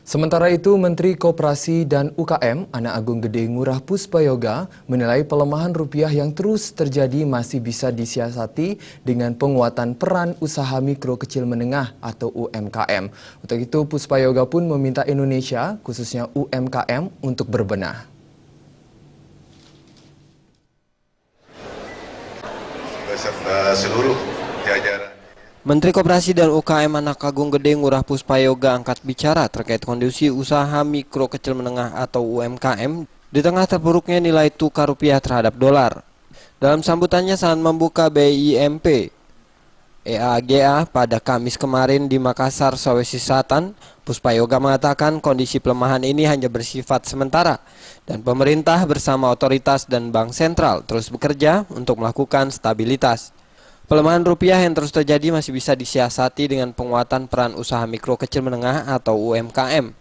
Sementara itu, Menteri Koperasi dan UKM, Anak Agung Gede Ngurah Puspayoga, menilai pelemahan rupiah yang terus terjadi masih bisa disiasati dengan penguatan peran usaha mikro kecil menengah atau UMKM. Untuk itu, Puspayoga pun meminta Indonesia, khususnya UMKM, untuk berbenah. Beserta seluruh jajaran. Menteri Koperasi dan UKM Anak Agung Gede Ngurah Puspayoga angkat bicara terkait kondisi usaha mikro kecil menengah atau UMKM di tengah terpuruknya nilai tukar rupiah terhadap dolar. Dalam sambutannya saat membuka BIMP EAGA pada Kamis kemarin di Makassar, Sulawesi Selatan, Puspayoga mengatakan kondisi pelemahan ini hanya bersifat sementara dan pemerintah bersama otoritas dan bank sentral terus bekerja untuk melakukan stabilitas. Pelemahan rupiah yang terus terjadi masih bisa disiasati dengan penguatan peran usaha mikro kecil menengah atau UMKM.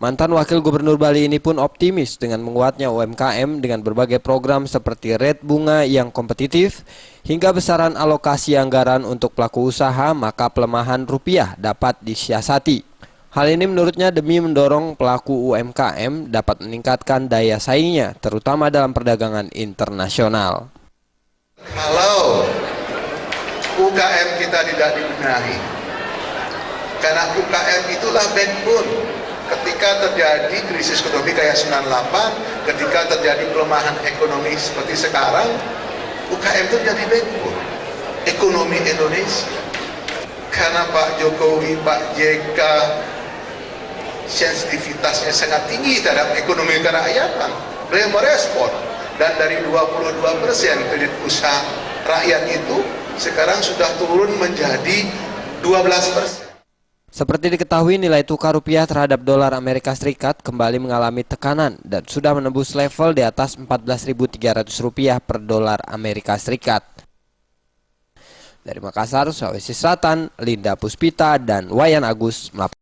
Mantan Wakil Gubernur Bali ini pun optimis dengan menguatnya UMKM dengan berbagai program seperti rate bunga yang kompetitif hingga besaran alokasi anggaran untuk pelaku usaha, maka pelemahan rupiah dapat disiasati. Hal ini menurutnya demi mendorong pelaku UMKM dapat meningkatkan daya saingnya, terutama dalam perdagangan internasional. Kalau UKM kita tidak dibenahi, karena UKM itulah backbone. Ketika terjadi krisis ekonomi kayak 98, ketika terjadi pelemahan ekonomi seperti sekarang, UKM itu jadi backbone ekonomi Indonesia. Karena Pak Jokowi, Pak JK sensitivitasnya sangat tinggi terhadap ekonomi kerakyatan, beliau merespon, dan dari 22% kredit usaha rakyat itu sekarang sudah turun menjadi 12%. Seperti diketahui, nilai tukar rupiah terhadap dolar Amerika Serikat kembali mengalami tekanan dan sudah menembus level di atas Rp14.300 per dolar Amerika Serikat. Dari Makassar, Sulawesi Selatan, Linda Puspita dan Wayan Agus melaporkan.